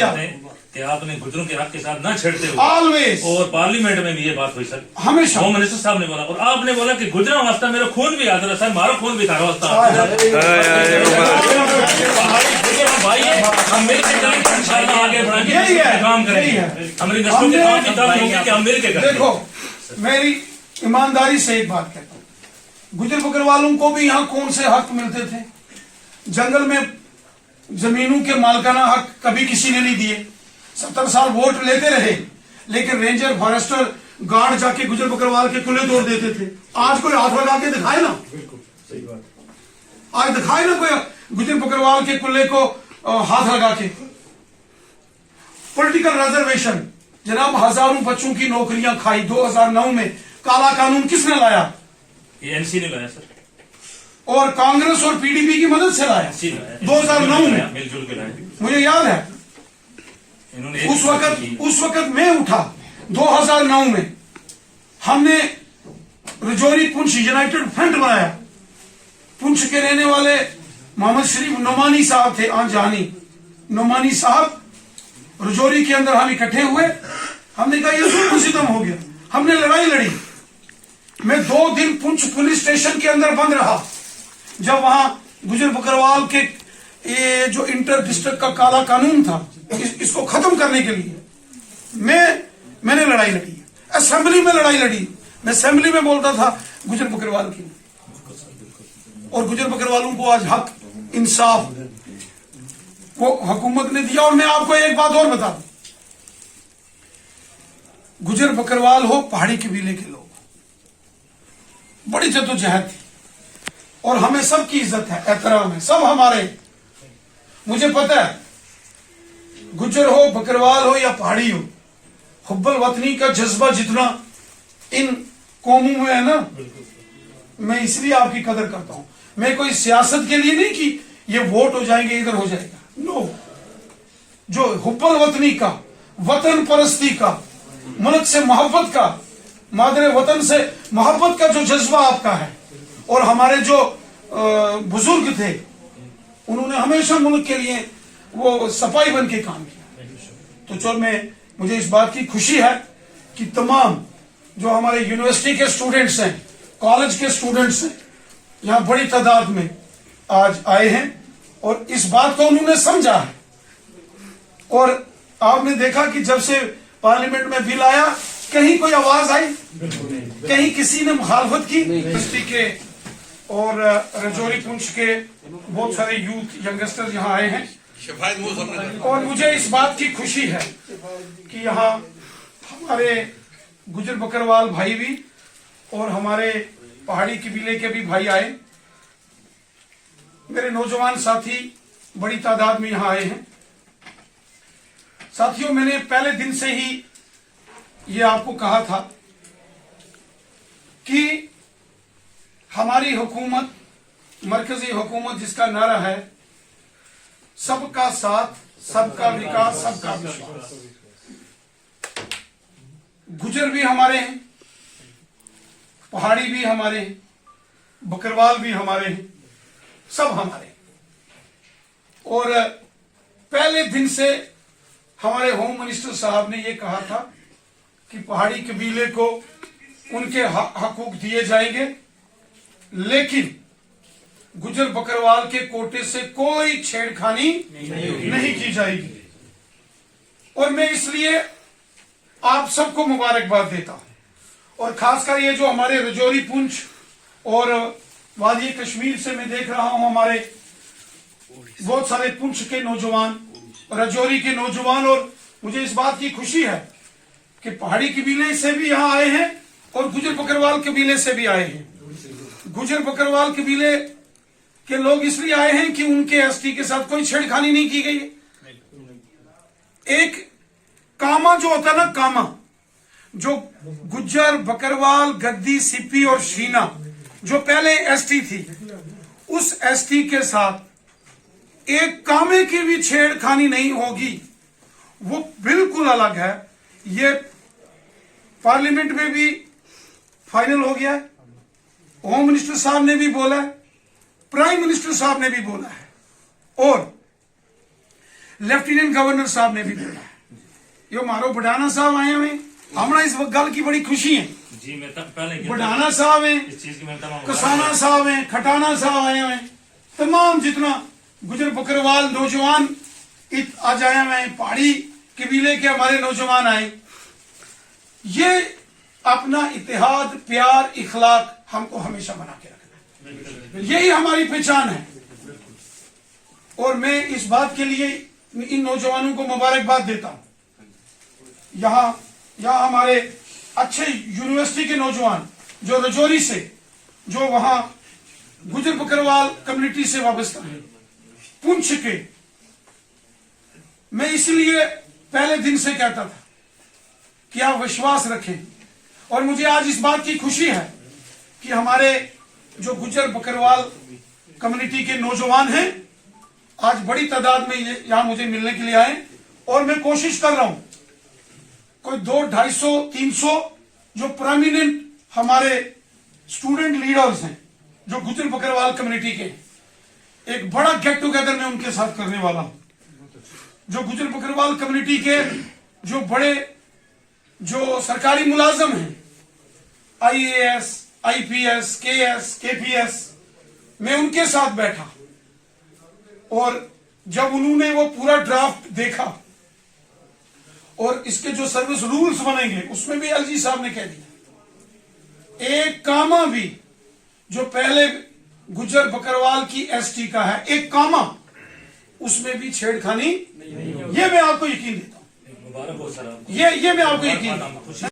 किया कि आपने गुजरों के हक के साथ ना छेड़ते हुए ऑलवेज, और पार्लियामेंट में भी ये बात हुई सर, हमेशा होम मिनिस्टर साहब ने बोला और आपने बोला कि गुजरा वास्ता मेरा खून भी हाजिर है सर, मारो खून भी थारा वास्ता भाई है, हम मिलकर चलेंगे इंशाल्लाह, आगे बढ़ाएंगे, काम करेंगे, हमारी नस्लों के काम की तरफ होंगे कि हम मिलकर करेंगे। देखो मेरी ईमानदारी से एक बात कहता हूँ, गुजर बकरवालों को भी यहाँ कौन से हक मिलते थे? जंगल में जमीनों के मालकाना हक कभी किसी ने नहीं दिए। 70 साल वोट लेते रहे, लेकिन रेंजर फॉरेस्टर गार्ड जाके गुजर बकरवाल के कुल्ले तोड़ देते थे। आज कोई हाथ लगा के दिखाए ना, बिल्कुल सही बात, आज दिखाए ना कोई गुजर बकरवाल के कुल्ले को हाथ लगा के। पॉलिटिकल रिजर्वेशन, जनाब हजारों बच्चों की नौकरियां खाई 2009 में। काला कानून किसने लाया? ये एनसी ने लाया सर, और कांग्रेस और पीडीपी की मदद से लाया 2009 में, मिलजुल के लाया, मुझे याद है। उस वक्त मैं उठा 2009 में, हमने रजौरी पुंछ यूनाइटेड फ्रंट बनाया। पुंछ के रहने वाले मोहम्मद शरीफ नोमानी साहब थे, आंजानी नोमानी साहब, रजौरी के अंदर हम इकट्ठे हुए। हमने कहा ये जुल्म सितम हो गया, हमने लड़ाई लड़ी। मैं 2 दिन पुंछ पुलिस स्टेशन के अंदर बंद रहा, जब वहां गुजर बकरवाल के ये जो इंटर डिस्ट्रिक्ट का काला कानून था, इसको खत्म करने के लिए मैंने लड़ाई लड़ी। असेंबली में लड़ाई लड़ी, मैं असेंबली में बोलता था गुजर बकरवाल की, और गुजर बकरवालों को आज हक इंसाफ वो हुकूमत ने दिया। और मैं आपको एक बात और बता दूं, गुजर बकरवाल हो, पहाड़ी कबीले के लोग, बड़ी जद्दोजहद थी और हमें सबकी इज्जत है, एहतराम है, सब हमारे। मुझे पता है गुजर हो, बकरवाल हो या पहाड़ी हो, हुब्बुल वतनी का जज्बा जितना इन कौमों में है ना, मैं इसलिए आपकी कदर करता हूं। मैं कोई सियासत के लिए नहीं कि ये वोट हो जाएंगे, इधर हो जाएगा, नो। जो हुब्बुल वतनी का, वतन परस्ती का, मुल्क से मोहब्बत का, मादरे वतन से मोहब्बत का जो जज्बा आपका है, और हमारे जो बुजुर्ग थे उन्होंने हमेशा मुल्क के लिए वो सफाई बन के काम किया। तो चल मुझे इस बात की खुशी है कि तमाम जो हमारे यूनिवर्सिटी के स्टूडेंट्स हैं, कॉलेज के स्टूडेंट्स हैं, यहाँ बड़ी तादाद में आज आए हैं और इस बात को उन्होंने समझा है। और आपने देखा कि जब से पार्लियामेंट में बिल आया, कहीं कोई आवाज आई? कहीं किसी ने मुखालफत की? यूनिवर्सिटी के और रजौरी पुंछ के बहुत सारे यूथ यंगस्टर्स यहाँ आए हैं, और मुझे इस बात की खुशी है कि यहाँ हमारे गुजर बकरवाल भाई भी और हमारे पहाड़ी कबीले के भी भाई आए। मेरे नौजवान साथी बड़ी तादाद में यहाँ आए हैं। साथियों, मैंने पहले दिन से ही ये आपको कहा था कि हमारी हुकूमत, मरकजी हुकूमत जिसका नारा है सबका साथ, सबका विकास, सबका विश्वास। गुजर भी हमारे हैं, पहाड़ी भी हमारे हैं, बकरवाल भी हमारे हैं, सब हमारे हैं। और पहले दिन से हमारे होम मिनिस्टर साहब ने यह कहा था कि पहाड़ी कबीले को उनके हकूक दिए जाएंगे, लेकिन गुजर बकरवाल के कोटे से कोई छेड़खानी नहीं की जाएगी। और मैं इसलिए आप सबको मुबारकबाद देता हूं। और खासकर ये जो हमारे रजौरी पुंछ और वादी कश्मीर से मैं देख रहा हूं, हमारे बहुत सारे पुंछ के नौजवान, रजौरी के नौजवान, और मुझे इस बात की खुशी है कि पहाड़ी कबीले से भी यहाँ आए हैं और गुजर बकरवाल कबीले से भी आए हैं। गुजर बकरवाल कबीले के लोग इसलिए आए हैं कि उनके एसटी के साथ कोई छेड़खानी नहीं की गई है। एक कामा जो होता है ना, कामा जो गुज्जर, बकरवाल, गद्दी, सिप्पी और शीना जो पहले एसटी थी, उस एसटी के साथ एक कामे की भी छेड़खानी नहीं होगी, वो बिल्कुल अलग है। ये पार्लियामेंट में भी फाइनल हो गया है, होम मिनिस्टर साहब ने भी बोला है, प्राइम मिनिस्टर साहब ने भी बोला है। और लेफ्टिनेंट गवर्नर साहब ने भी बोला है। यो मारो बडाना साहब आए हुए हमारा इस गल की बड़ी खुशी है। जी मैं पहले बडाना साहब हैं, इस चीज की मैं तमाम कसाना साहब हैं, खटाना साहब आए हुए हैं, तमाम जितना गुजर बकरवाल नौजवान आज आए हुए हैं, पहाड़ी कबीले के हमारे नौजवान आए। ये अपना इतिहाद, प्यार, इखलाक हमको हमेशा बना के रखना है, यही हमारी पहचान है। और मैं इस बात के लिए इन नौजवानों को मुबारकबाद देता हूं। यहाँ हमारे अच्छे यूनिवर्सिटी के नौजवान जो रजौरी से, जो वहां गुजर बकरवाल कम्युनिटी से वाबस्ता है, पुंछ के, मैं इसलिए पहले दिन से कहता था कि आप विश्वास रखें। और मुझे आज इस बात की खुशी है कि हमारे जो गुजर बकरवाल कम्युनिटी के नौजवान हैं आज बड़ी तादाद में ये यहां मुझे मिलने के लिए आए। और मैं कोशिश कर रहा हूं कोई 200, 250, 300 जो प्रोमिनेंट हमारे स्टूडेंट लीडर्स हैं जो गुजर बकरवाल कम्युनिटी के, एक बड़ा गेट टुगेदर मैं उनके साथ करने वाला हूं। जो गुजर बकरवाल कम्युनिटी के जो बड़े जो सरकारी मुलाजम हैं, IAS, IPS, KS, KPS, मैं उनके साथ बैठा और जब उन्होंने वो पूरा ड्राफ्ट देखा और इसके जो सर्विस रूल्स बनेंगे उसमें भी LG साहब ने कह दिया एक कामा भी जो पहले गुजर बकरवाल की ST का है, एक कामा उसमें भी छेड़खानी, ये मैं आपको यकीन देता हूं, मुबारक हो सर। ये मैं आपको यकीन देता हूं।